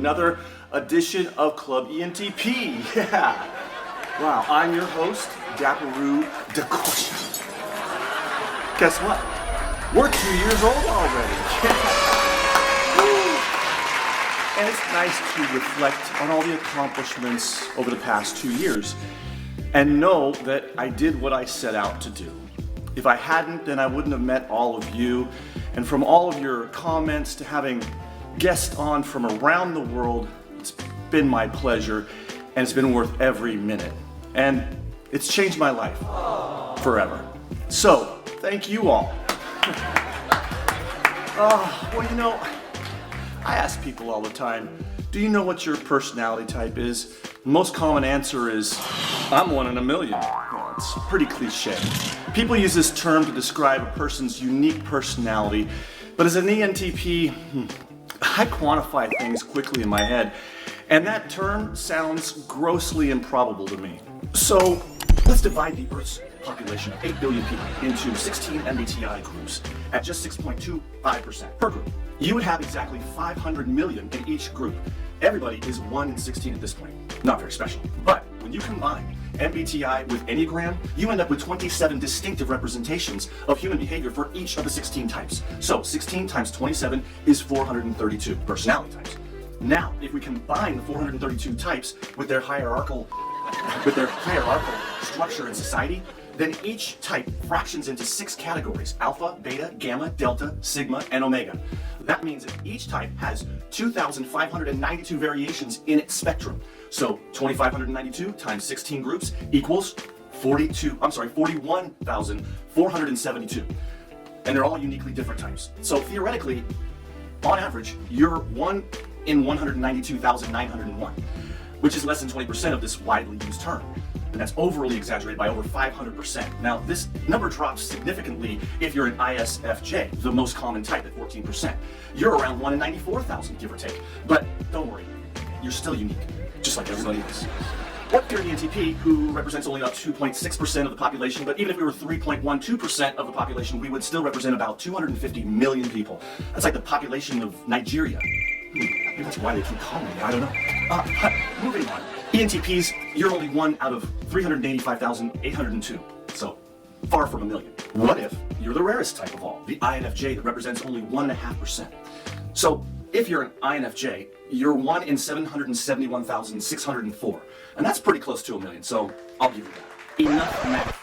another edition of Club ENTP. Yeah. Wow, I'm your host, Daparu de Crusha. Guess what? We're 2 years old already. And it's nice to reflect on all the accomplishments over the past 2 years and know that I did what I set out to do. If I hadn't, then I wouldn't have met all of you. And from all of your comments to having guests on from around the world, it's been my pleasure and it's been worth every minute. And it's changed my life forever. So, thank you all. Well, you know, I ask people all the time, do you know what your personality type is? The most common answer is, I'm 1 in a million. Well, it's pretty cliche. People use this term to describe a person's unique personality, but as an ENTP, I quantify things quickly in my head, and that term sounds grossly improbable to me. So, let's divide the Earth's population of 8 billion people into 16 MBTI groups at just 6.25% per group. You would have exactly 500 million in each group. Everybody is 1 in 16 at this point. Not very special. But when you combine MBTI with enneagram, you end up with 27 distinctive representations of human behavior for each of the 16 types. So 16 times 27 is 432 personality types. Now, if we combine the 432 types with their hierarchical structure in society, then each type fractions into 6 categories: alpha, beta, gamma, delta, sigma, and omega. That means that each type has 2,592 variations in its spectrum. So 2,592 times 16 groups equals 41,472. And they're all uniquely different types. So theoretically, on average, you're 1 in 192,901, which is less than 20% of this widely used term. And that's overly exaggerated by over 500%. Now, this number drops significantly if you're an ISFJ, the most common type at 14%. You're around 1 in 94,000, give or take. But don't worry, you're still unique, just like everybody else. What if you're an ENTP who represents only about 2.6% of the population, but even if we were 3.12% of the population, we would still represent about 250 million people. That's like the population of Nigeria. Maybe that's why they keep calling me, I don't know. Moving on. ENTPs, you're only 1 out of 385,802, so far from a million. What if you're the rarest type of all, the INFJ that represents only 1.5%? So if you're an INFJ, you're 1 in 771,604, and that's pretty close to a million, so I'll give you that. Enough math.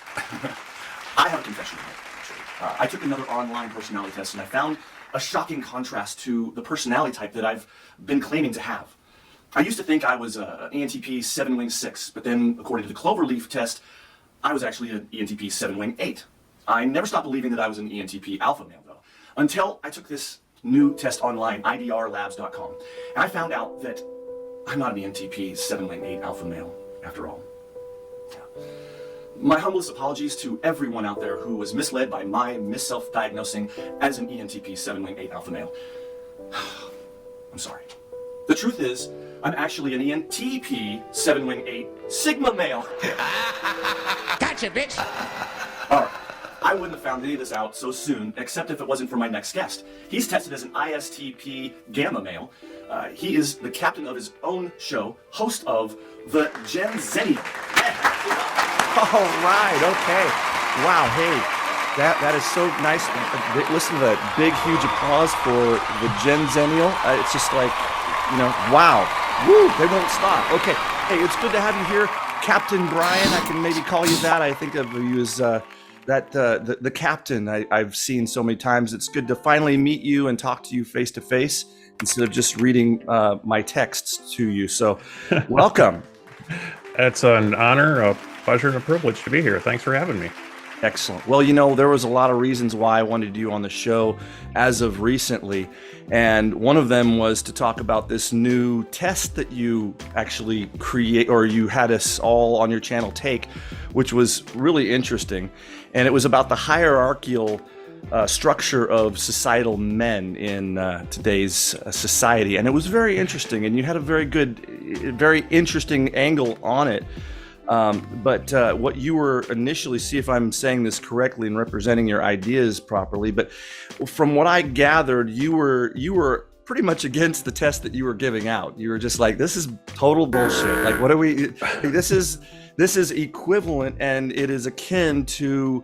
I have a confession to make, actually. I took another online personality test, and I found a shocking contrast to the personality type that I've been claiming to have. I used to think I was an ENTP 7-wing 6, but then according to the Cloverleaf test, I was actually an ENTP 7-wing 8. I never stopped believing that I was an ENTP alpha male though, until I took this new test online, idrlabs.com, and I found out that I'm not an ENTP 7-wing 8 alpha male after all. Yeah. My humblest apologies to everyone out there who was misled by my mis-self-diagnosing as an ENTP 7-wing 8 alpha male. I'm sorry. The truth is, I'm actually an ENTP 7-wing 8 sigma male. Gotcha, bitch! Alright, I wouldn't have found any of this out so soon, except if it wasn't for my next guest. He's tested as an ISTP gamma male. He is the captain of his own show, host of the GenXenial. All right, okay. Wow, hey, that is so nice. Listen to that big, huge applause for the GenXenial. It's just like, you know, wow. Woo, they won't stop. Okay, hey, it's good to have you here. Captain Brian, I can maybe call you that. I think of you as the captain I've seen so many times. It's good to finally meet you and talk to you face to face instead of just reading my texts to you. So welcome. It's an honor, a pleasure, and a privilege to be here. Thanks for having me. Excellent. Well, you know, there was a lot of reasons why I wanted you on the show as of recently. And one of them was to talk about this new test that you actually create, or you had us all on your channel take, which was really interesting. And it was about the hierarchical structure of societal men in today's society. And it was very interesting. And you had a very interesting angle on it. But what you were initially, see if I'm saying this correctly and representing your ideas properly, but from what I gathered, you were pretty much against the test that you were giving out. You were just like, this is total bullshit. Like, what are we? This is equivalent, and it is akin to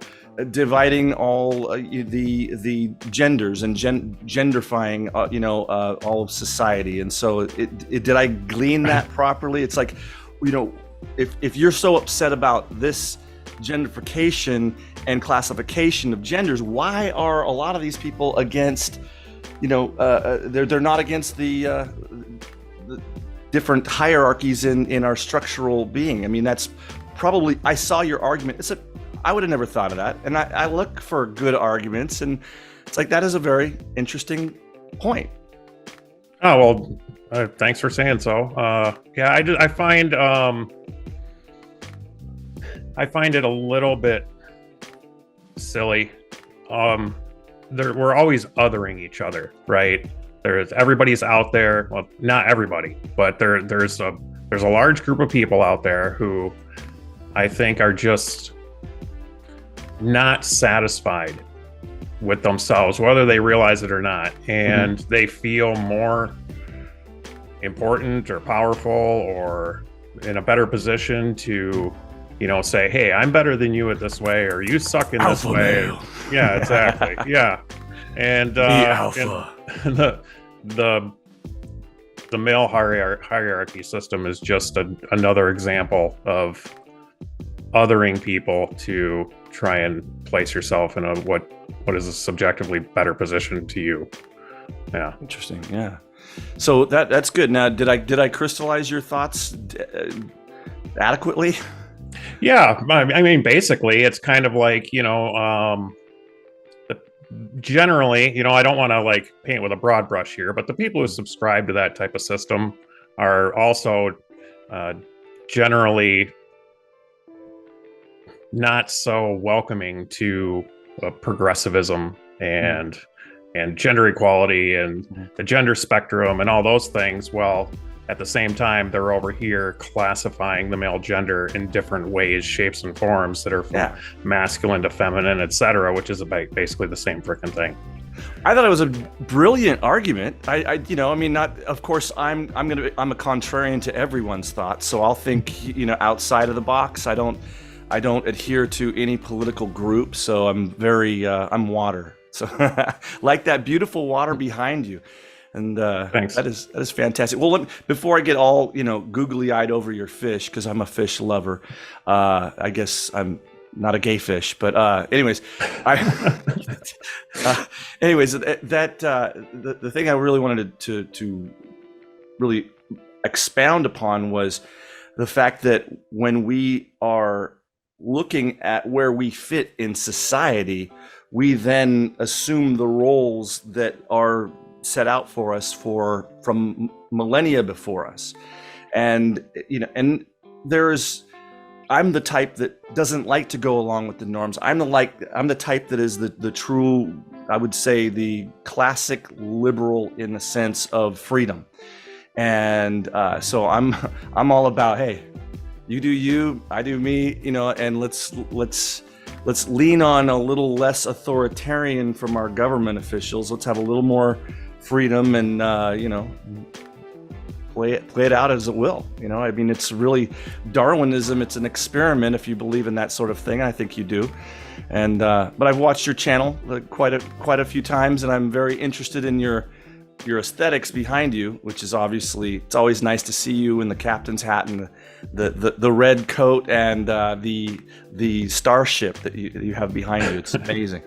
dividing all the genders and genderfying, all of society. And so, did I glean that properly? It's like, if you're so upset about this genderification and classification of genders, why are a lot of these people against? They're not against the different hierarchies in our structural being. I mean, that's probably, I saw your argument. I would have never thought of that. And I look for good arguments, and it's like, that is a very interesting point. Oh, well, thanks for saying so. Yeah, I find it a little bit silly. We're always othering each other, right? Everybody's out there. Well, not everybody, but there's a large group of people out there who I think are just not satisfied with themselves, whether they realize it or not, and they feel more important or powerful or in a better position to, say, hey, I'm better than you at this way, or you suck in this way. Yeah, exactly. Yeah. And the alpha. And the male hierarchy system is just another example of othering people to try and place yourself in what is a subjectively better position to you. Yeah. Interesting. Yeah. So that's good. Now, did I crystallize your thoughts adequately? Yeah, I mean, basically, it's kind of like, generally, I don't want to like paint with a broad brush here, but the people who subscribe to that type of system are also generally not so welcoming to progressivism and gender equality and the gender spectrum and all those things. Well, at the same time, they're over here classifying the male gender in different ways, shapes, and forms that are from masculine to feminine, etc., which is basically the same freaking thing. I thought it was a brilliant argument. Of course, I'm a contrarian to everyone's thoughts, so I'll think, outside of the box. I don't adhere to any political group, so I'm I'm water. So like that beautiful water behind you. And thanks. That is fantastic. Well, before I get all googly-eyed over your fish, because I'm a fish lover, I guess I'm not a gay fish, but anyways, the thing I really wanted to really expound upon was the fact that when we are looking at where we fit in society, we then assume the roles that are set out for us from millennia before us. And I'm the type that doesn't like to go along with the norms. I'm the type that is the true, I would say, the classic liberal in the sense of freedom. And so I'm all about, hey, you do you, I do me, and let's lean on a little less authoritarian from our government officials. Let's have a little more freedom and play it out as it will. I mean, it's really Darwinism. It's an experiment if you believe in that sort of thing. I think you do. And but I've watched your channel quite a few times, and I'm very interested in your aesthetics behind you, which is obviously, it's always nice to see you in the captain's hat and the red coat and the starship that you have behind you. It's amazing.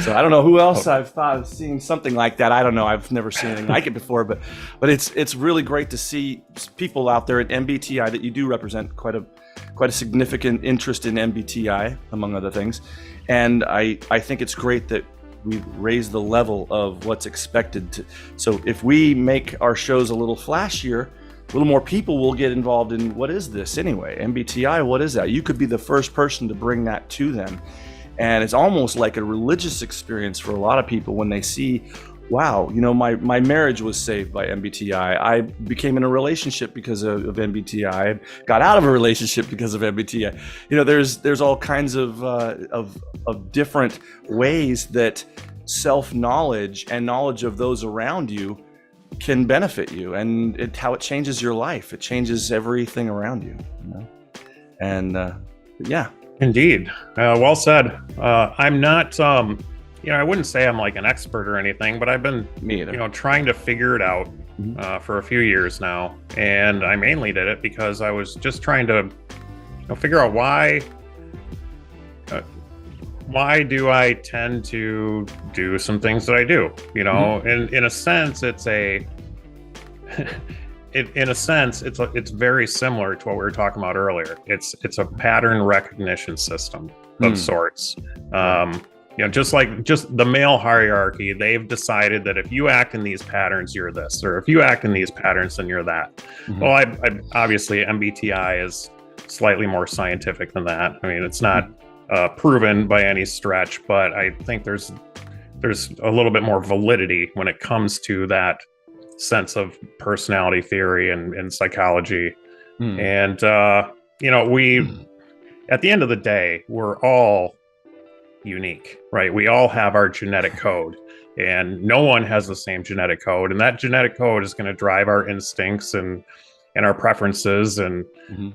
So I don't know who else I've thought of seeing something like that. I don't know. I've never seen anything like it before, but it's really great to see people out there at MBTI that you do represent quite a significant interest in MBTI, among other things. And I think it's great that we've raised the level of what's expected. So if we make our shows a little flashier, a little more people will get involved in what is this anyway? MBTI, what is that? You could be the first person to bring that to them. And it's almost like a religious experience for a lot of people when they see, wow, my marriage was saved by MBTI. I became in a relationship because of MBTI. I got out of a relationship because of MBTI. There's all kinds of different ways that self-knowledge and knowledge of those around you can benefit you, and how it changes your life. It changes everything around you, you know? And yeah. Indeed. Well said. I'm not, I wouldn't say I'm like an expert or anything, but I've been, Me either. trying to figure it out for a few years now. And I mainly did it because I was just trying to figure out why do I tend to do some things that I do, and in a sense, it's it's very similar to what we were talking about earlier. It's a pattern recognition system of sorts. Just the male hierarchy, they've decided that if you act in these patterns, you're this, or if you act in these patterns, then you're that. Well, I obviously MBTI is slightly more scientific than that. I mean, it's not proven by any stretch, but I think there's a little bit more validity when it comes to that sense of personality theory and psychology. And we at the end of the day, we're all unique, right? We all have our genetic code, and no one has the same genetic code, and that genetic code is going to drive our instincts and our preferences. And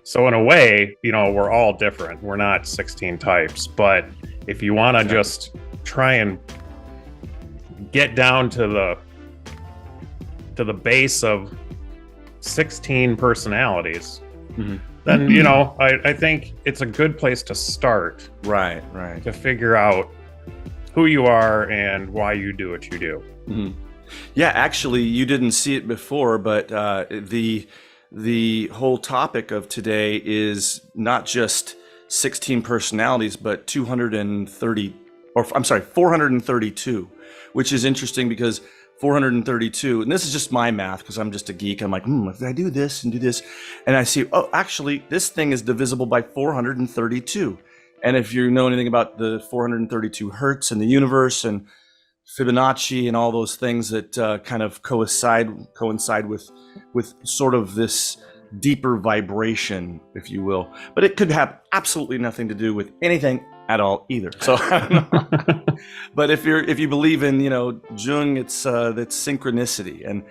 so in a way, we're all different. We're not 16 types, but if you want to just try and get down to the base of 16 personalities, then I think it's a good place to start. Right. To figure out who you are and why you do what you do. Yeah, actually, you didn't see it before, but the whole topic of today is not just 16 personalities, but 432, which is interesting because 432, and this is just my math because I'm just a geek. I'm like, if I do this and do this, and I see, actually, this thing is divisible by 432. And if you know anything about the 432 hertz and the universe and Fibonacci and all those things that kind of coincide with sort of this deeper vibration, if you will, but it could have absolutely nothing to do with anything at all either. So, I don't know. But if you believe in Jung, it's synchronicity, and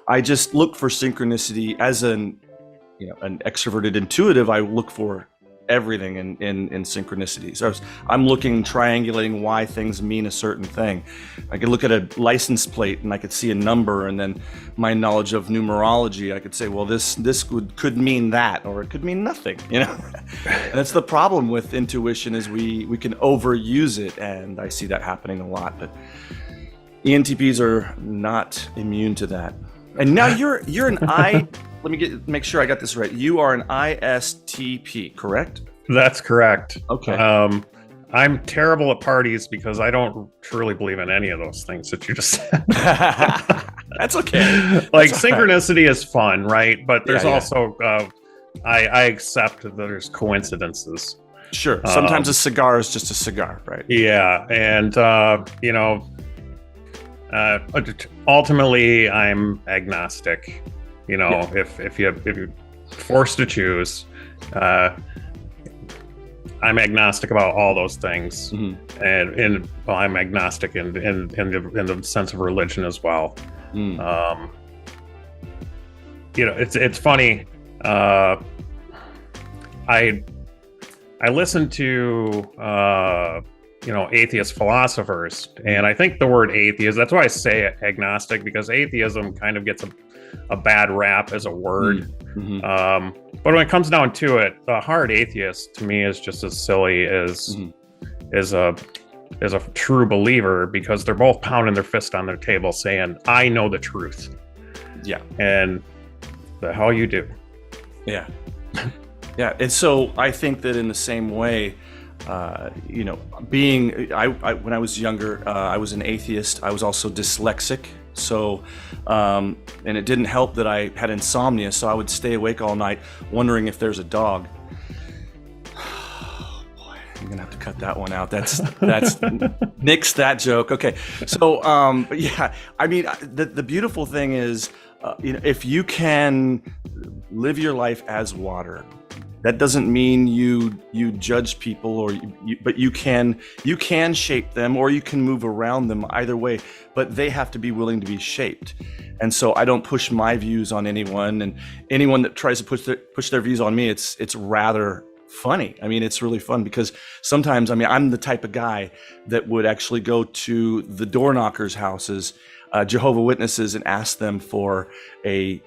I just look for synchronicity as an extroverted intuitive. I look for everything in synchronicity. So I'm triangulating why things mean a certain thing. I could look at a license plate and I could see a number, and then my knowledge of numerology, I could say, well, this could mean that, or it could mean nothing. And that's the problem with intuition, is we can overuse it, and I see that happening a lot. But ENTPs are not immune to that. And now you're an I. Let me make sure I got this right. You are an ISTP, correct? That's correct. Okay. I'm terrible at parties because I don't truly believe in any of those things that you just said. That's okay. Like, That's synchronicity is fun, right? But there's Yeah. also, I accept that there's coincidences. Sure. Sometimes a cigar is just a cigar, right? Yeah. And, ultimately, I'm agnostic. If you're forced to choose, I'm agnostic about all those things, and I'm agnostic in the sense of religion as well. It's funny. I listen to atheist philosophers, and I think the word atheist, that's why I say agnostic, because atheism kind of gets a bad rap as a word. But when it comes down to it, a hard atheist to me is just as silly as a true believer, because they're both pounding their fist on their table saying, I know the truth. Yeah. And the hell you do. Yeah. Yeah. And so I think that in the same way, when I was younger, I was an atheist. I was also dyslexic. So, and it didn't help that I had insomnia, so I would stay awake all night wondering if there's a dog. Oh, boy, I'm gonna have to cut that one out. That's nix that joke. Okay, so, but yeah, I mean, the beautiful thing is, if you can live your life as water, That doesn't mean you judge people, or but you can shape them, or you can move around them either way. But they have to be willing to be shaped. And so I don't push my views on anyone, and anyone that tries to push their views on me, it's rather funny. I mean, it's really fun, because sometimes, I mean, I'm the type of guy that would actually go to the door knockers' houses, Jehovah's Witnesses, and ask them for a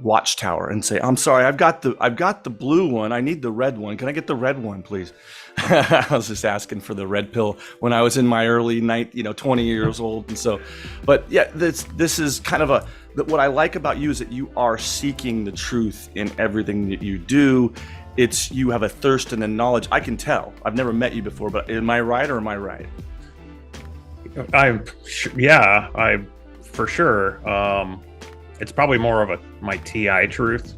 watchtower and say, "I'm sorry, I've got the blue one. I need the red one. Can I get the red one, please?" I was just asking for the red pill when I was in my early 20 years old. And so, but yeah, this is kind of what I like about you is that you are seeking the truth in everything that you do. You have a thirst and a knowledge. I can tell. I've never met you before, but am I right or am I right? For sure. It's probably more of my TI truth,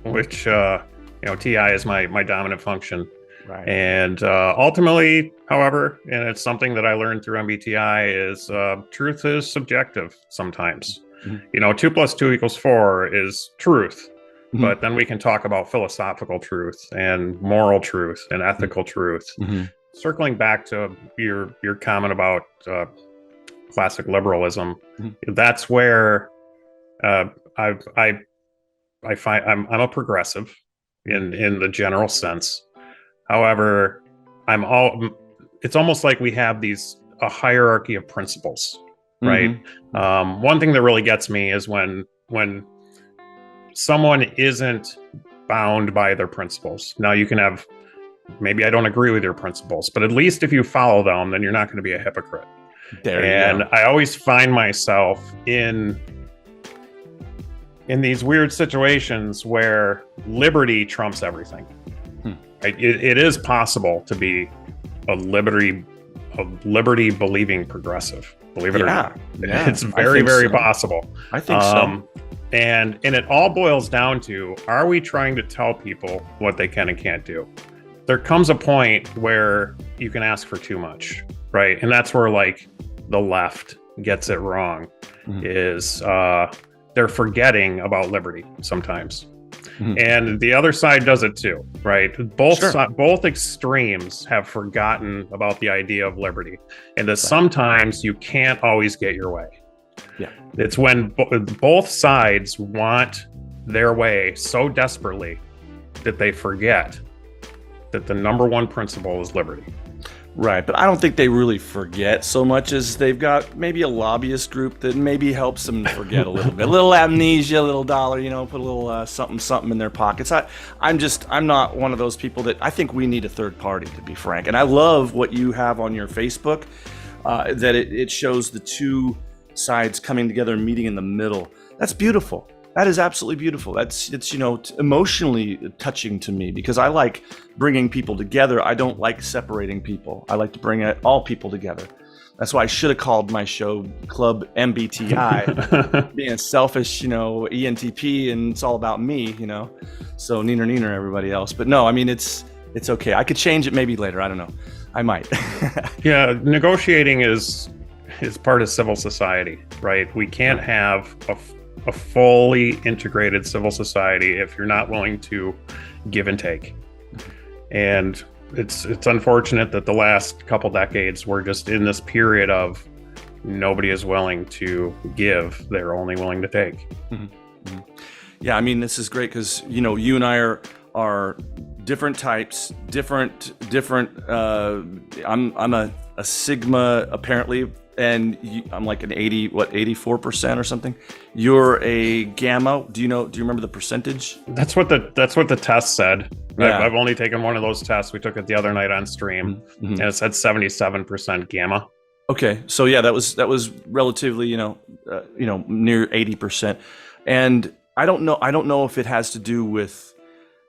which TI is my dominant function. Right. And ultimately, however, and it's something that I learned through MBTI, is truth is subjective sometimes. 2 + 2 = 4 is truth. But then we can talk about philosophical truth and moral truth and ethical truth. Circling back to your comment about classic liberalism, that's where I find I'm a progressive in the general sense. However, it's almost like we have a hierarchy of principles, right? One thing that really gets me is when someone isn't bound by their principles. Now, you can have, maybe I don't agree with your principles, but at least if you follow them, then you're not going to be a hypocrite. And I always find myself in these weird situations where liberty trumps everything. It is possible to be a liberty believing progressive. Believe it or not, it's very, very possible. I think so. And it all boils down to, are we trying to tell people what they can and can't do? There comes a point where you can ask for too much, right? And that's where the left gets it wrong, is they're forgetting about liberty sometimes. And the other side does it too, right? Both extremes have forgotten about the idea of liberty, and that sometimes you can't always get your way. Yeah, it's when both sides want their way so desperately that they forget that the number one principle is liberty. Right, but I don't think they really forget so much as they've got maybe a lobbyist group that maybe helps them forget a little bit. A little amnesia, a little dollar, put a little something in their pockets. I'm not one of those people I think we need a third party, to be frank. And I love what you have on your Facebook, that it shows the two sides coming together and meeting in the middle. That's beautiful. That is absolutely beautiful. It's emotionally touching to me, because I like bringing people together. I don't like separating people. I like to bring all people together. That's why I should have called my show Club MBTI, being selfish, ENTP, and it's all about me, So neener, everybody else. But no, I mean, it's okay. I could change it maybe later. I don't know. I might. Yeah, negotiating is part of civil society, right? We can't have a fully integrated civil society if you're not willing to give and take. And it's unfortunate that the last couple decades we're just in this period of nobody is willing to give, they're only willing to take. Yeah, I mean, this is great because you and I are different types, different I'm a Sigma apparently, and I'm like an 84% or something. You're a Gamma. Do you remember the percentage? That's what the test said. Yeah. I've only taken one of those tests. We took it the other night on stream, and it said 77% Gamma. Okay, so yeah, that was relatively near 80%, and I don't know if it has to do with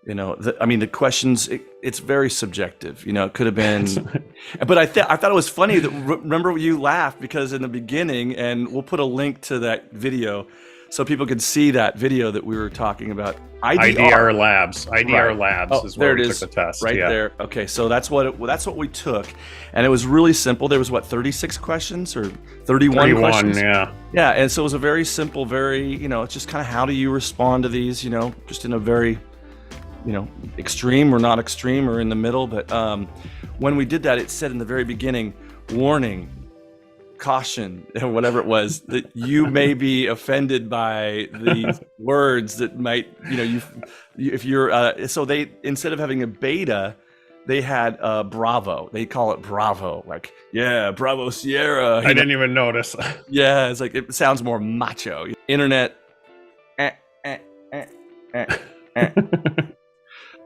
the questions. It's very subjective. It could have been, but I thought it was funny that remember you laughed because in the beginning, and we'll put a link to that video so people could see that video that we were talking about. IDR Labs. IDR Right. Labs is where we took the test. Right there. Okay, so that's what we took, and it was really simple. There was 36 questions or 31 questions. Yeah, and so it was a very simple, very it's just kind of how do you respond to these, just in a very extreme or not extreme or in the middle. But when we did that, it said in the very beginning, warning, caution, and whatever it was, that you may be offended by these words that might, if you're, so they, instead of having a beta, they had Bravo. They call it Bravo. Like, yeah, Bravo Sierra. I didn't even notice. Yeah, it's like, it sounds more macho. Internet.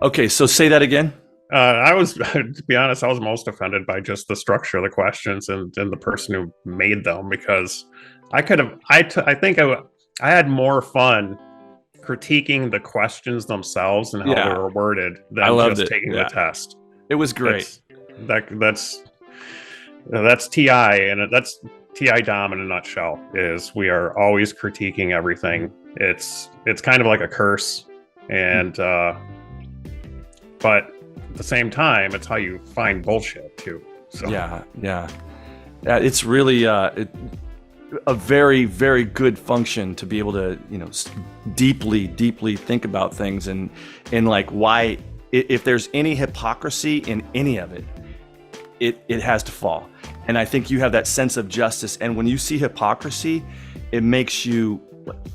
Okay, so say that again. I was, to be honest, I was most offended by just the structure of the questions and the person who made them, because I think I had more fun critiquing the questions themselves and how they were worded than just taking the test. It was great. That's TI, and that's TI Dom in a nutshell. Is we are always critiquing everything. It's kind of like a curse, and but at the same time, it's how you find bullshit too. So yeah, it's really a very, very good function to be able to deeply think about things and like why. If there's any hypocrisy in any of it, it has to fall. And I think you have that sense of justice. And when you see hypocrisy, it makes you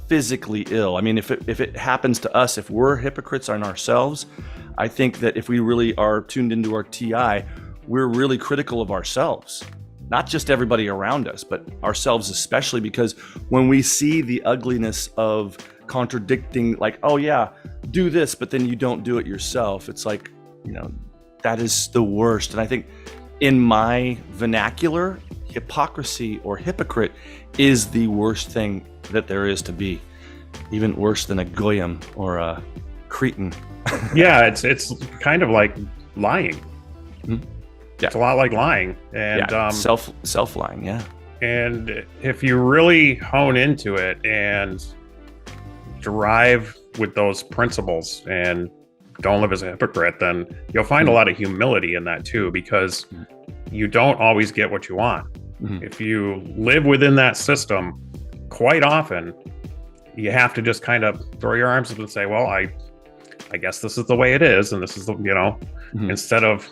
physically ill. I mean, if it happens to us, if we're hypocrites on ourselves, I think that if we really are tuned into our TI, we're really critical of ourselves. Not just everybody around us, but ourselves especially, because when we see the ugliness of contradicting, like, oh yeah, do this, but then you don't do it yourself, it's like, that is the worst. And I think in my vernacular, hypocrisy or hypocrite is the worst thing that there is to be, even worse than a goyim or a cretin. Yeah, it's kind of like lying. Mm-hmm. Yeah. It's a lot like lying, and self lying. Yeah. And if you really hone into it and drive with those principles and don't live as a hypocrite, then you'll find a lot of humility in that too, because you don't always get what you want. Mm-hmm. If you live within that system, quite often you have to just kind of throw your arms up and say, well, I guess this is the way it is, and this is the, instead of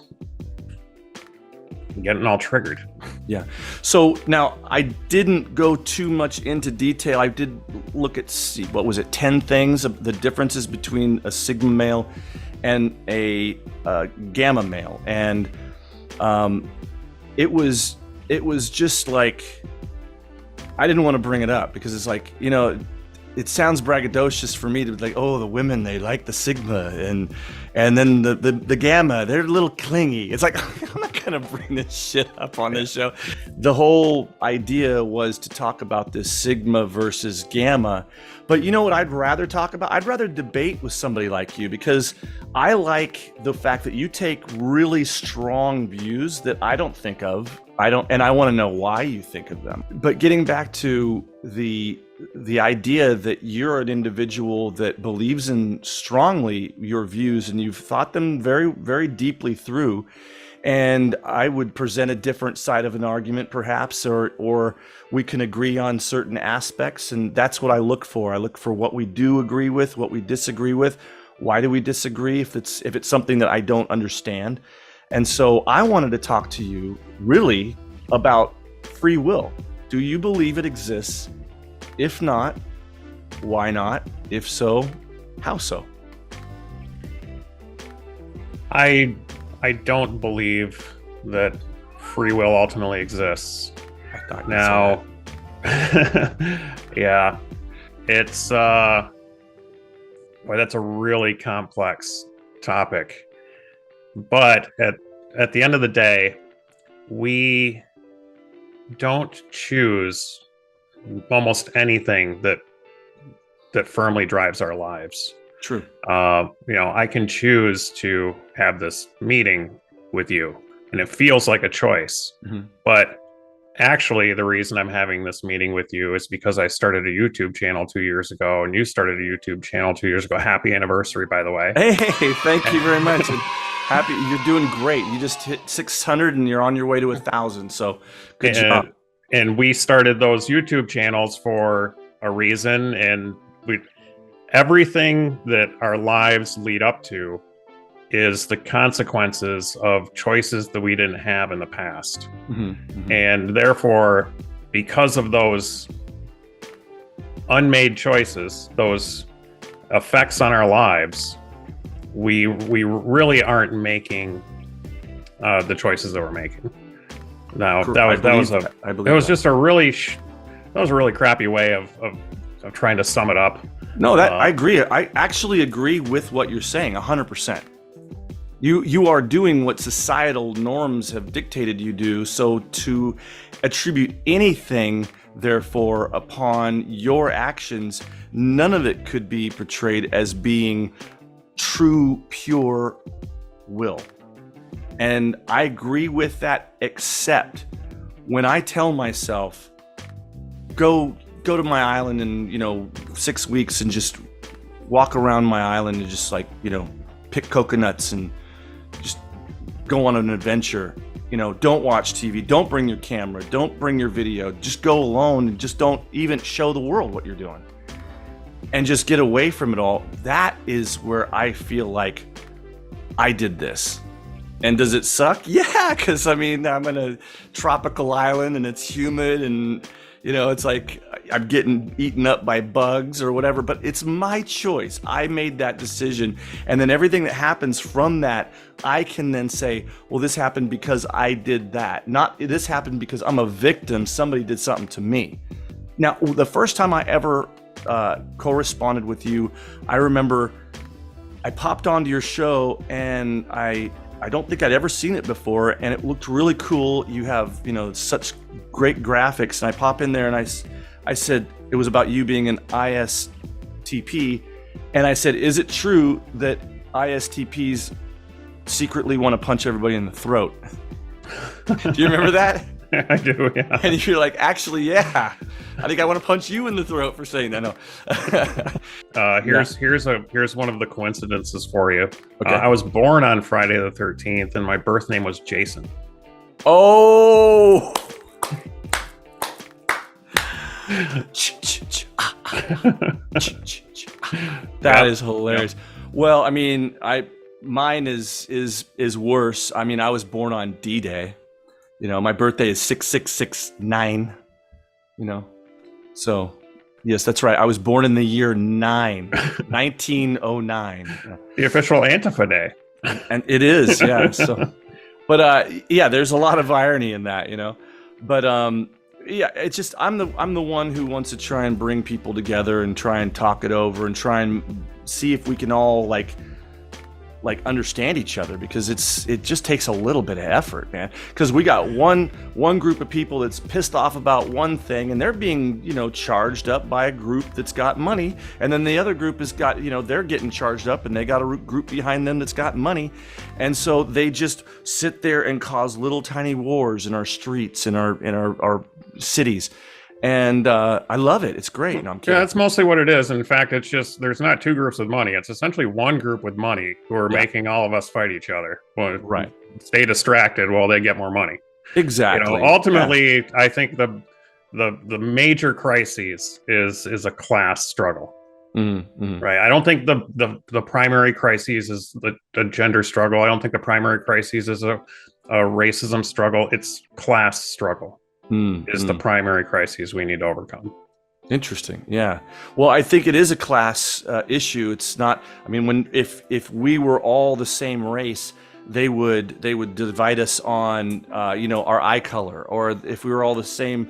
getting all triggered. Yeah. So now I didn't go too much into detail. I did look at, what was it, 10 things, the differences between a sigma male and a gamma male. And it was just like, I didn't want to bring it up because it's like, it sounds braggadocious for me to be like, oh, the women, they like the sigma, and then the gamma, they're a little clingy. It's like, I'm not gonna bring this shit up on this show. The whole idea was to talk about this sigma versus gamma, but you know what I'd rather talk about? I'd rather debate with somebody like you, because I like the fact that you take really strong views that I don't think of. And I want to know why you think of them. But getting back to the idea that you're an individual that believes in strongly your views and you've thought them very, very deeply through, and I would present a different side of an argument perhaps, or we can agree on certain aspects, and that's what I look for. I look for what we do agree with, what we disagree with. Why do we disagree if it's something that I don't understand? And so I wanted to talk to you really about free will. Do you believe it exists? If not, why not? If so, how so? I don't believe that free will ultimately exists. I thought now, yeah, it's boy, that's a really complex topic. But at the end of the day, we don't choose almost anything that firmly drives our lives. True. I can choose to have this meeting with you, and it feels like a choice. Mm-hmm. But actually, the reason I'm having this meeting with you is because I started a YouTube channel 2 years ago, and you started a YouTube channel 2 years ago. Happy anniversary, by the way. Hey, thank you very much. Happy, you're doing great. You just hit 600 and you're on your way to 1,000. So good job. And we started those YouTube channels for a reason, and everything that our lives lead up to is the consequences of choices that we didn't have in the past. And therefore, because of those unmade choices, those effects on our lives, we really aren't making the choices that we're making. Now, that was just a really crappy way of trying to sum it up. No, I agree. I actually agree with what you're saying 100%. You are doing what societal norms have dictated you do. So to attribute anything, therefore, upon your actions, none of it could be portrayed as being true, pure will. And I agree with that, except when I tell myself, go to my island in 6 weeks and just walk around my island and just pick coconuts and just go on an adventure. Don't watch TV, don't bring your camera, don't bring your video, just go alone and just don't even show the world what you're doing. And just get away from it all. That is where I feel like I did this. And does it suck? Yeah, because I'm in a tropical island and it's humid and it's like I'm getting eaten up by bugs or whatever, but it's my choice. I made that decision. And then everything that happens from that, I can then say, well, this happened because I did that. Not this happened because I'm a victim. Somebody did something to me. Now, the first time I ever corresponded with you, I remember I popped onto your show and I don't think I'd ever seen it before, and it looked really cool. You have, such great graphics, and I pop in there and I said it was about you being an ISTP, and I said, is it true that ISTPs secretly want to punch everybody in the throat? Do you remember that? I do, yeah. And you're like, actually, yeah. I think I want to punch you in the throat for saying that. No. Here's one of the coincidences for you. Okay. I was born on Friday the 13th, and my birth name was Jason. Oh. That is hilarious. Yep. Well, mine is worse. I was born on D-Day. My birthday is 6669. So yes, that's right. I was born in the year 1909. The official Antifa day. And it is, yeah. So, but there's a lot of irony in that, But it's just I'm the one who wants to try and bring people together and try and talk it over and try and see if we can all like understand each other, because it just takes a little bit of effort, man. Because we got one group of people that's pissed off about one thing, and they're being charged up by a group that's got money, and then the other group has got they're getting charged up, and they got a group behind them that's got money, and so they just sit there and cause little tiny wars in our streets, in our cities. And I love it. It's great. No, I'm kidding. Yeah, that's mostly what it is. In fact, it's just there's not two groups with money. It's essentially one group with money who are making all of us fight each other. Well, right. Stay distracted while they get more money. Exactly. Ultimately, I think the major crises is a class struggle. Mm-hmm. Right. I don't think the primary crises is the gender struggle. I don't think the primary crises is a racism struggle. It's class struggle. Is the primary crises we need to overcome. Interesting. Yeah. Well, I think it is a class issue. It's not. If we were all the same race, they would divide us on our eye color, or if we were all the same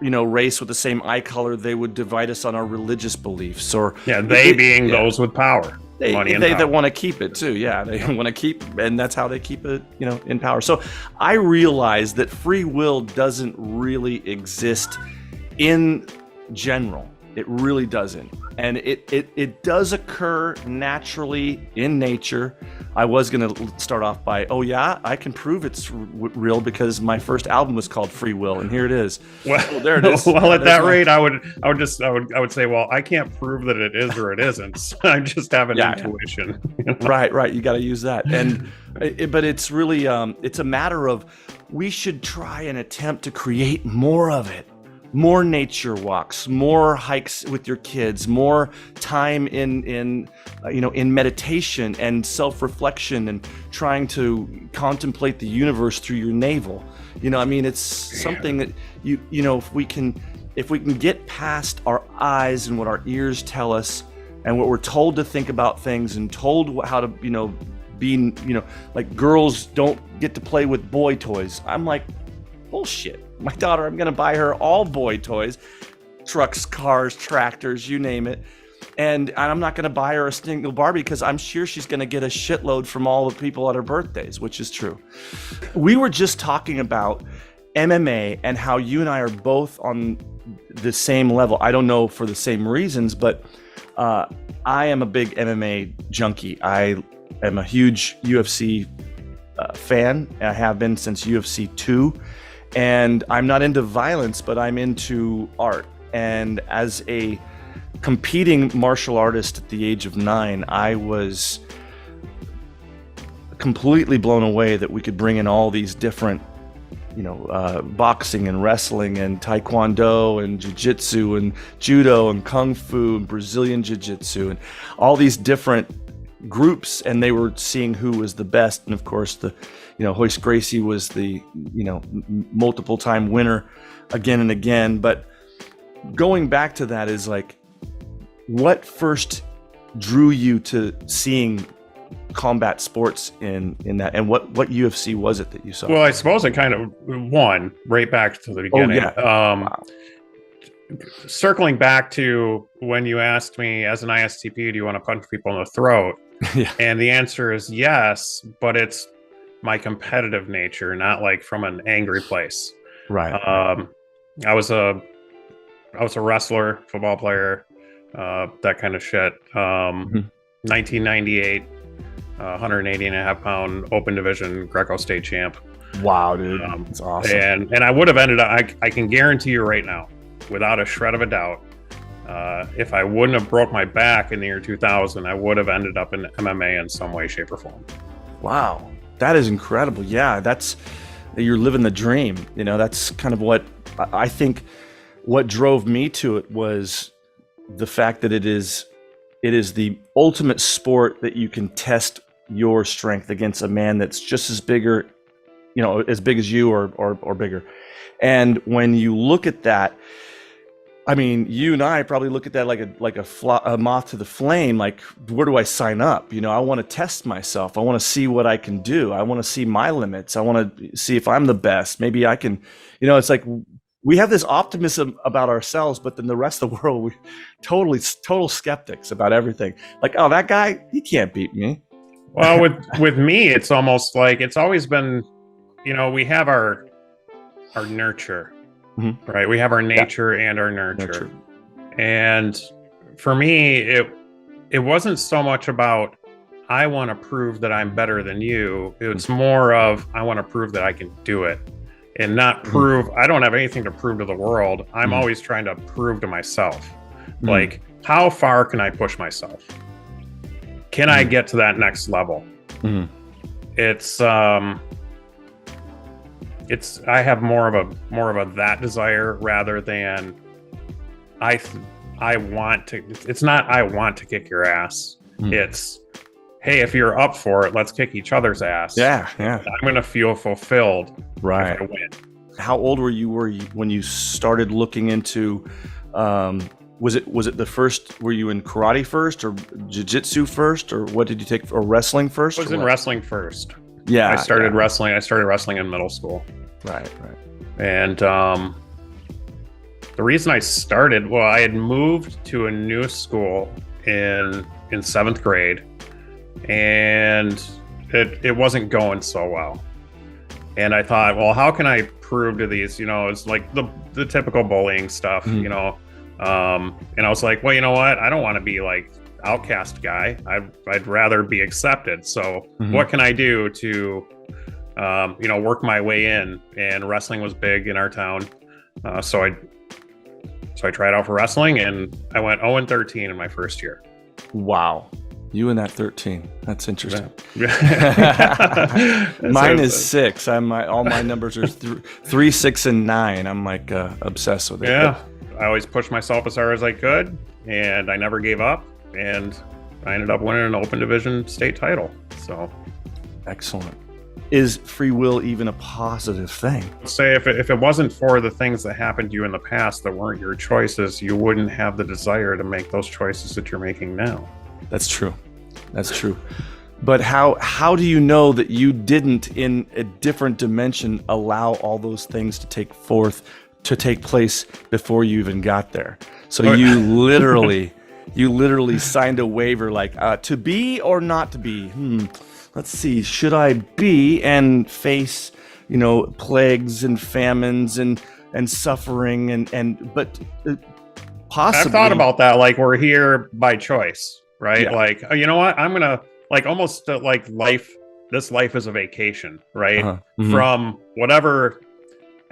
race with the same eye color, they would divide us on our religious beliefs. Or those with power. They want to keep it too. Yeah, they want to keep, and that's how they keep it, in power. So I realize that free will doesn't really exist in general. It really doesn't. And it does occur naturally in nature. I was going to start off by, I can prove it's real because my first album was called Free Will, and here it is. Well, there it is. Well, at that rate, I would say, well, I can't prove that it is or it isn't. I just have an intuition. Right. You got to use that. But it's really, it's a matter of we should try and attempt to create more of it. more nature walks, more hikes with your kids, more time in meditation and self-reflection and trying to contemplate the universe through your navel. It's something that if we can get past our eyes and what our ears tell us and what we're told to think about things and told how to be, like girls don't get to play with boy toys. I'm like, bullshit. My daughter, I'm gonna buy her all boy toys, trucks, cars, tractors, you name it. And I'm not gonna buy her a single Barbie because I'm sure she's gonna get a shitload from all the people at her birthdays, which is true. We were just talking about MMA and how you and I are both on the same level. I don't know for the same reasons, but I am a big MMA junkie. I am a huge UFC fan. I have been since UFC 2. And I'm not into violence, but I'm into art. And as a competing martial artist at the age of 9, I was completely blown away that we could bring in all these different, boxing and wrestling and taekwondo and jiu-jitsu and judo and kung fu and Brazilian jiu-jitsu and all these different groups, and they were seeing who was the best. And of course Hoist Gracie was the multiple time winner again and again. But going back to that is like, what first drew you to seeing combat sports in that, and what UFC was it that you saw? Well, I suppose it kind of won right back to the beginning. Wow. Circling back to when you asked me as an ISTP, do you want to punch people in the throat? Yeah. And the answer is yes, but it's my competitive nature, not like from an angry place. Right. I was a wrestler, football player, that kind of shit. 1998, 180 and a half pound open division Greco state champ. Wow, dude. That's awesome. And I would have ended up, I can guarantee you right now, without a shred of a doubt, if I wouldn't have broke my back in the year 2000, I would have ended up in MMA in some way, shape, or form. Wow, that is incredible. Yeah, you're living the dream. That's kind of what I think. What drove me to it was the fact that it is the ultimate sport that you can test your strength against a man that's just as bigger, as big as you or bigger. And when you look at that, I mean, you and I probably look at that like a moth to the flame. Like, where do I sign up? I want to test myself. I want to see what I can do. I want to see my limits. I want to see if I'm the best. Maybe I can, it's like we have this optimism about ourselves, but then the rest of the world, we total skeptics about everything. Like, oh, that guy, he can't beat me. Well, with me, it's almost like it's always been, we have our nurture. Mm-hmm. Right. We have our nature and our nurture. And for me, it wasn't so much about, I want to prove that I'm better than you. It's more of, I want to prove that I can do it and not prove, I don't have anything to prove to the world. I'm always trying to prove to myself, like, how far can I push myself? Can I get to that next level? I have more of a that desire rather than I want to. It's not I want to kick your ass. It's, hey, if you're up for it, let's kick each other's ass. Yeah. I'm gonna feel fulfilled. Right. If I win. How old were you when you started looking into? Was it the first? Were you in karate first, or jiu-jitsu first, or what did you take? Or wrestling first? I was in wrestling first. Yeah, I started wrestling. I started wrestling in middle school. Right. And the reason I started, I had moved to a new school in 7th grade, and it wasn't going so well. And I thought, well, how can I prove to these? It's like the typical bullying stuff, And I was like, well, you know what? I don't want to be like outcast guy. I'd rather be accepted. So what can I do to work my way in? And wrestling was big in our town, so I tried out for wrestling, and I went 0-13 in my first year. Wow, You and that 13. That's interesting. Yeah. Mine is 6. All my numbers are 3, 6, and 9. I'm like obsessed with it. Yeah. I always pushed myself as hard as I could, and I never gave up. And I ended up winning an open division state title. So Excellent. Is free will even a positive thing? say if it wasn't for the things that happened to you in the past that weren't your choices, you wouldn't have the desire to make those choices that you're making now. That's true. That's true. But how do you know that you didn't, in a different dimension, allow all those things to take place before you even got there? So you literally signed a waiver like to be or not to be. Let's see. Should I be and face, plagues and famines and suffering but possibly. I've thought about that. Like, we're here by choice, right? Yeah. Like, you know what? I'm gonna almost like life. This life is a vacation, right? Mm-hmm. From whatever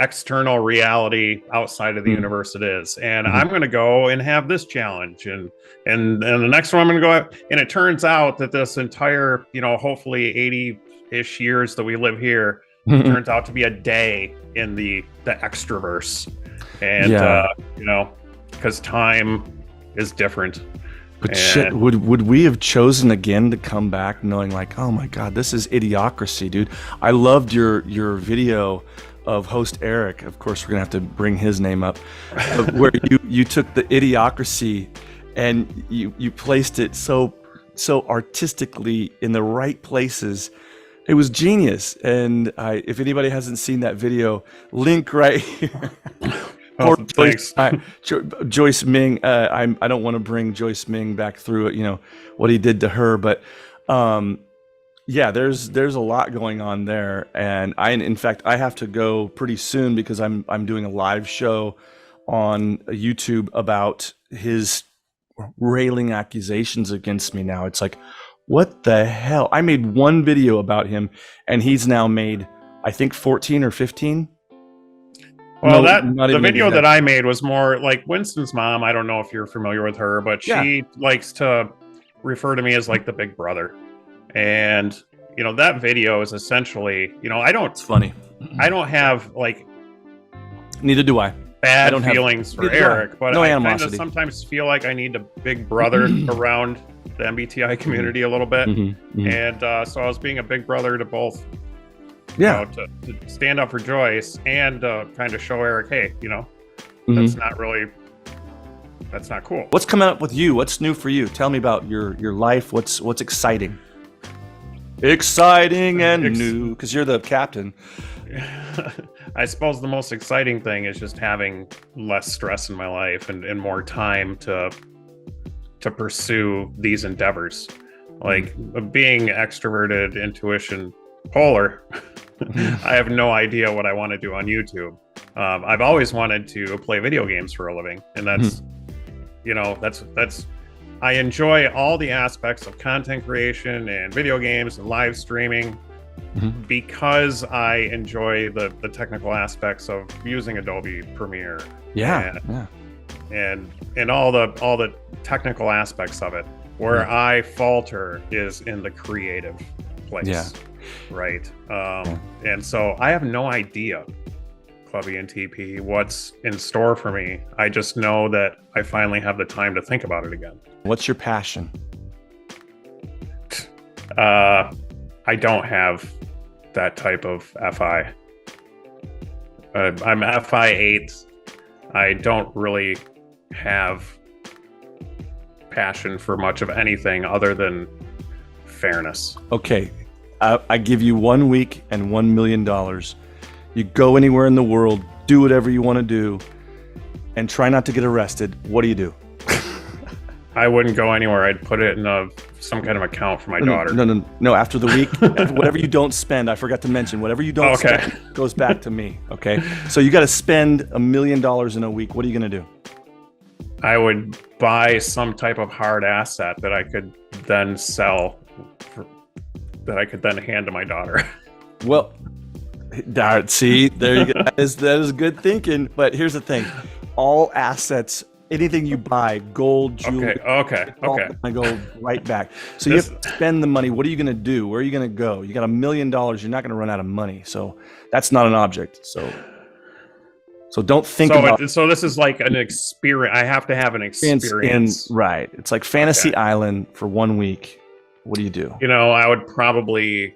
external reality outside of the universe it is, and I'm going to go and have this challenge, and the next one I'm going to go out, and it turns out that this entire hopefully 80-ish years that we live here turns out to be a day in the extroverts, and because time is different. But shit, would we have chosen again to come back knowing like, oh my god, this is idiocracy, dude? I loved your video of host Eric. Of course, we're gonna have to bring his name up, where you took the idiocracy and you placed it so artistically in the right places. It was genius. And if anybody hasn't seen that video, link right here. Oh, thanks. Joyce Ming. I don't want to bring Joyce Ming back through it. What he did to her, but yeah, there's a lot going on there, and in fact I have to go pretty soon because I'm doing a live show on YouTube about his railing accusations against me. Now it's like, what the hell? I made one video about him, and he's now made, I think, 14 or 15. Well, the video that I made was more like Winston's mom. I don't know if you're familiar with her, but she likes to refer to me as like the big brother. And, that video is essentially, It's funny. I don't have like. Neither do I. Bad feelings for Eric, but no I animosity. kind of sometimes feel like I need a big brother around the MBTI community a little bit. And so I was being a big brother to both. To stand up for Joyce and kind of show Eric, hey, that's not cool. What's coming up with you? What's new for you? Tell me about your life. What's exciting? Exciting and new, because you're the captain. I suppose the most exciting thing is just having less stress in my life and more time to pursue these endeavors. Like being extroverted, intuition, polar. I have no idea what I want to do on YouTube. I've always wanted to play video games for a living, and that's I enjoy all the aspects of content creation and video games and live streaming because I enjoy the technical aspects of using Adobe Premiere. And all the technical aspects of it. Where I falter is in the creative place. Yeah. Right. And so I have no idea, Club ENTP, what's in store for me. I just know that I finally have the time to think about it again. What's your passion? I don't have that type of FI. I'm FI 8. I don't really have passion for much of anything other than fairness. Okay. I give you 1 week and $1 million. You go anywhere in the world, do whatever you want to do, and try not to get arrested. What do you do? I wouldn't go anywhere. I'd put it in some kind of account for my daughter. No. After the week, whatever you don't spend, I forgot to mention, whatever you don't spend goes back to me. Okay. So you got to spend $1 million in a week. What are you going to do? I would buy some type of hard asset that I could then sell, that I could then hand to my daughter. Well, see, there you go. That is good thinking. But here's the thing: all assets anything you buy, gold, jewelry, Okay. I go right back. So you have to spend the money. What are you going to do? Where are you going to go? You got $1 million. You're not going to run out of money. So that's not an object. So don't think about. So this is like an experience. I have to have an experience. Right. It's like Fantasy Island for 1 week. What do you do? I would probably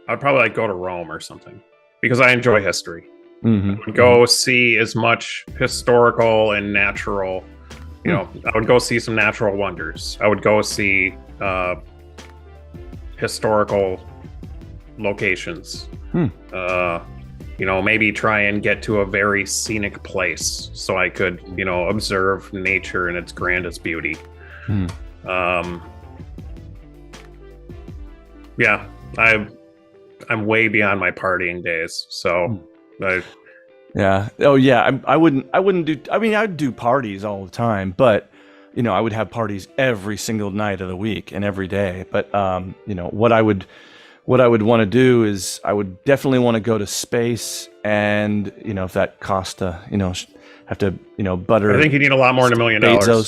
like go to Rome or something because I enjoy history. Mm-hmm. Go see as much historical and natural. I would go see some natural wonders. I would go see historical locations. Maybe try and get to a very scenic place so I could, observe nature in its grandest beauty. Yeah, I'm way beyond my partying days, so yeah. Oh yeah. I wouldn't do. I mean, I'd do parties all the time, but I would have parties every single night of the week and every day. But what I would want to do is I would definitely want to go to space, and if that cost have to butter. I think you need a lot more than $1 million.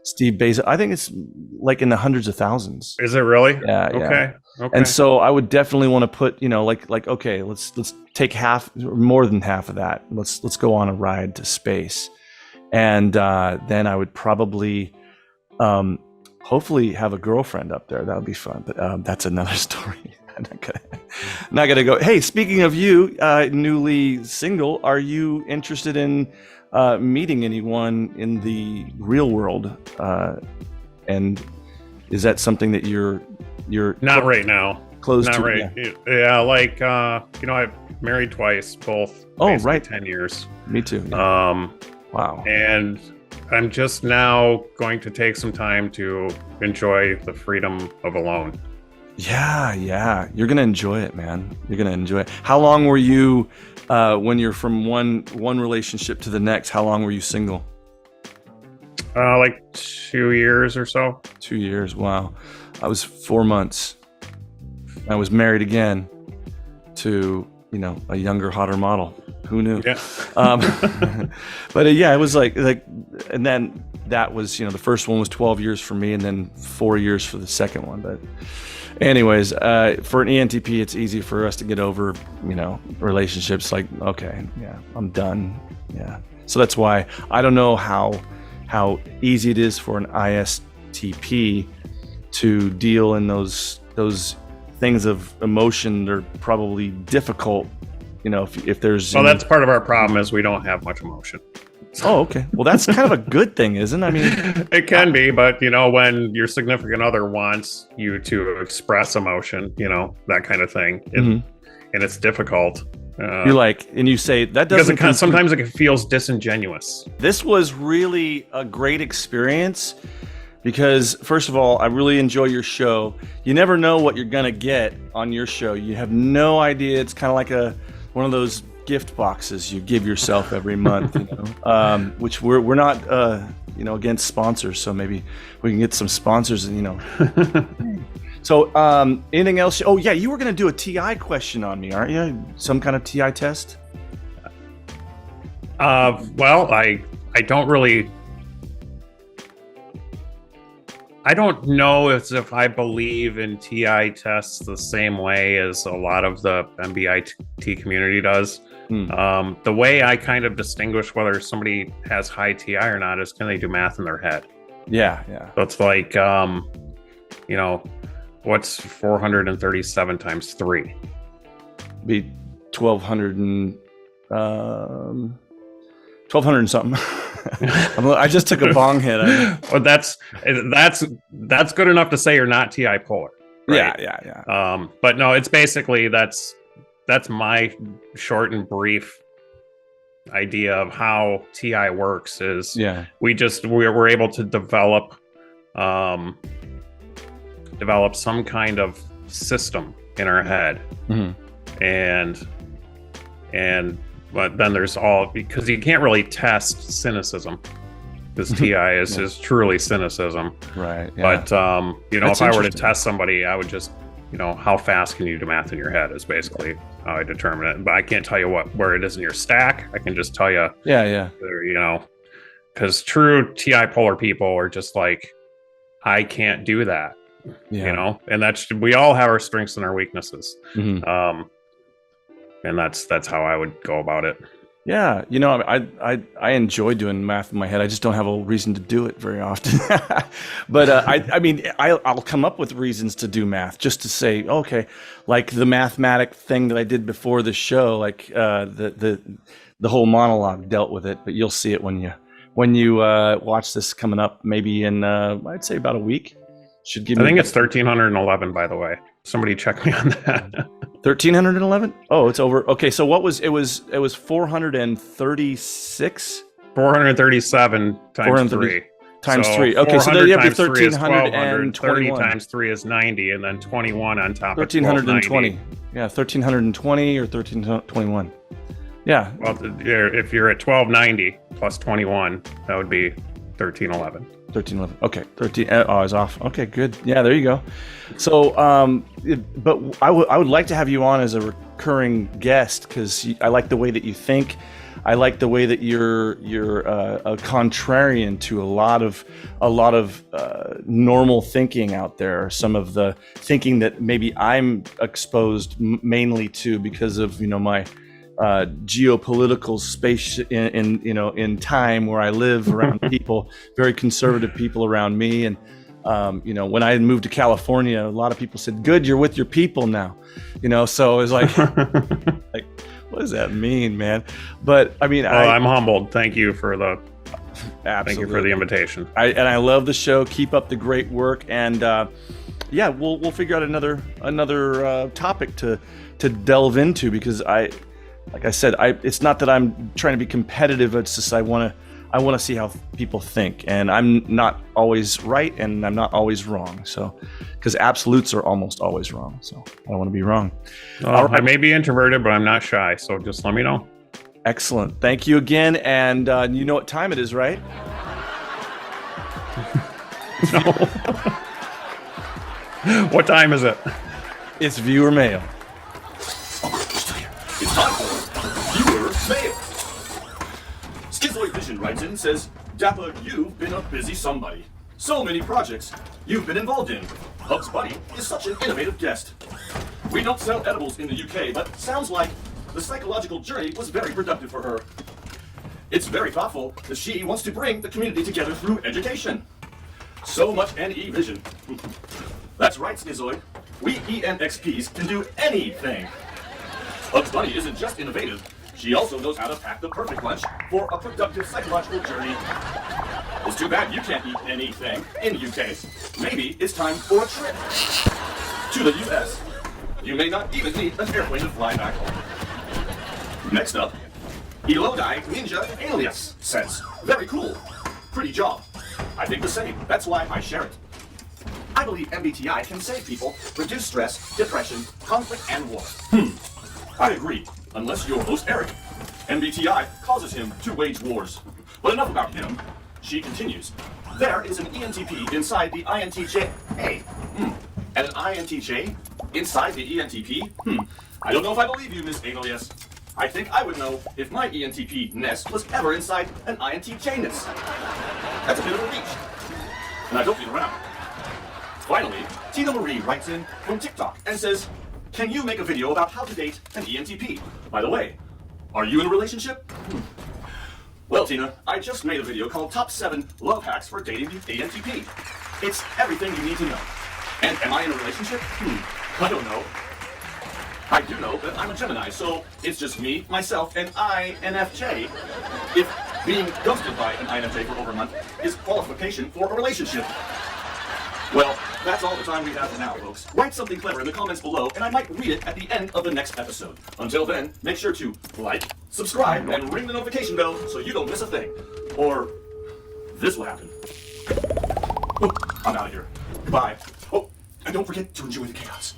Steve Bezos. I think it's like in the hundreds of thousands. Is it really? Yeah. Okay. And so I would definitely want to put, okay, let's take half or more than half of that. Let's go on a ride to space, and then I would probably, hopefully, have a girlfriend up there. That would be fun. But that's another story. I'm not gonna go. Hey, speaking of you, newly single, are you interested in meeting anyone in the real world? And is that something that you're not right now? Close not to? Right. Yeah, like I've married twice, both. Oh, right. 10 years. Me too. Yeah. Wow. And I'm just now going to take some time to enjoy the freedom of alone. Yeah. You're gonna enjoy it, man. You're gonna enjoy it. How long were you, when you're from one relationship to the next? How long were you single? Like 2 years or so. 2 years. Wow. I was 4 months. I was married again to a younger, hotter model. Who knew? Yeah. But it was like, and then that was, the first one was 12 years for me, and then 4 years for the second one. But anyways, for an ENTP, it's easy for us to get over, relationships. Like, okay, yeah, I'm done. Yeah. So that's why I don't know how easy it is for an ISTP to deal in those things of emotion. They're probably difficult, if there's. Well, that's part of our problem is we don't have much emotion. Oh, okay. Well, that's kind of a good thing, isn't it? I mean, it can be, but when your significant other wants you to express emotion, that kind of thing, and it's difficult. You're like, and you say that doesn't. Because sometimes it feels disingenuous. This was really a great experience because, first of all, I really enjoy your show. You never know what you're gonna get on your show. You have no idea. It's kind of like one of those gift boxes you give yourself every month, which we're not against sponsors, so maybe we can get some sponsors, So anything else? Oh yeah, you were gonna do a TI question on me, aren't you? Some kind of TI test? Well, I don't know if I believe in TI tests the same way as a lot of the MBTI community does. The way I kind of distinguish whether somebody has high TI or not is can they do math in their head? Yeah. So it's like, what's 437 times 3? Be 1,200 and something. I just took a bong hit. Well, that's good enough to say you're not TI polar. Right? Yeah. But no, it's basically that's my short and brief idea of how TI works. Is we're able to develop some kind of system in our head, but then there's because you can't really test cynicism, because TI is truly cynicism, right? Yeah. But if I were to test somebody, I would just how fast can you do math in your head is basically how I determine it. But I can't tell you where it is in your stack. I can just tell you, Yeah. you know, because true TI polar people are just like, I can't do that, Yeah. you know, and we all have our strengths and our weaknesses. Mhm. And that's how I would go about it. Yeah, you know, I enjoy doing math in my head. I just don't have a reason to do it very often. But I mean, I'll come up with reasons to do math just to say, okay, like the mathematic thing that I did before the show, like the whole monologue dealt with it. But you'll see it when you watch this coming up, maybe in I'd say about a week. Should give me. I think it's 1311, by the way. Somebody check me on that. 1311? Oh, it's over. Okay, so what was it was 436? 437 times 3. Times 3. Okay, so then you have the 1320. 30 1321. times 3 is 90, and then 21 on top of 1320. Yeah, 1320 or 1321. Yeah. Well, if you're at 1290 plus 21, that would be 1311. 1311. Okay, 13. Oh, I was off. Okay, good. Yeah, there you go. So, but I would like to have you on as a recurring guest because I like the way that you think. I like the way that you're a contrarian to a lot of normal thinking out there. Some of the thinking that maybe I'm exposed mainly to because of my geopolitical space in time where I live around people, very conservative people around me. And when I moved to California, a lot of people said, "Good, you're with your people now." So it was like, like, what does that mean, man? But I mean, I'm humbled. Thank you for the absolutely. Thank you for the invitation. I love the show. Keep up the great work, and yeah, we'll figure out another topic to delve into because like I said, it's not that I'm trying to be competitive. It's just I want to see how people think, and I'm not always right, and I'm not always wrong. So, because absolutes are almost always wrong. So I don't want to be wrong. Well, I may be introverted, but I'm not shy. So just let me know. Excellent. Thank you again, and you know what time it is, right? No. What time is it? It's viewer mail. It's time for viewer mail. Schizoid Vision writes in and says, Dappa, you've been a busy somebody. So many projects you've been involved in. Bugs Bunny is such an innovative guest. We don't sell edibles in the UK, but sounds like the psychological journey was very productive for her. It's very thoughtful that she wants to bring the community together through education. So much NE vision. That's right, Schizoid. We ENXPs can do anything. Bugs Bunny isn't just innovative, she also knows how to pack the perfect lunch for a productive psychological journey. It's too bad you can't eat anything in UK. Maybe it's time for a trip to the US. You may not even need an airplane to fly back home. Next up, Elodie Ninja Alias says, very cool. Pretty job. I think the same. That's why I share it. I believe MBTI can save people, reduce stress, depression, conflict, and war. I agree, unless you're host Eric. MBTI causes him to wage wars. But enough about him. She continues. There is an ENTP inside the INTJ. And an INTJ inside the ENTP? I don't know if I believe you, Miss Alias. I think I would know if my ENTP nest was ever inside an INTJ nest. That's a bit of a reach. And I don't feel around. Finally, Tina Marie writes in from TikTok and says, can you make a video about how to date an ENTP? By the way, are you in a relationship? Well, Tina, I just made a video called Top 7 Love Hacks for Dating the ENTP. It's everything you need to know. And am I in a relationship? I don't know. I do know that I'm a Gemini, so it's just me, myself, and INFJ. If being ghosted by an INFJ for over a month is qualification for a relationship. Well, that's all the time we have for now, folks. Write something clever in the comments below, and I might read it at the end of the next episode. Until then, make sure to like, subscribe, and ring the notification bell so you don't miss a thing. Or this will happen. Oh, I'm out of here. Goodbye. Oh, and don't forget to enjoy the chaos.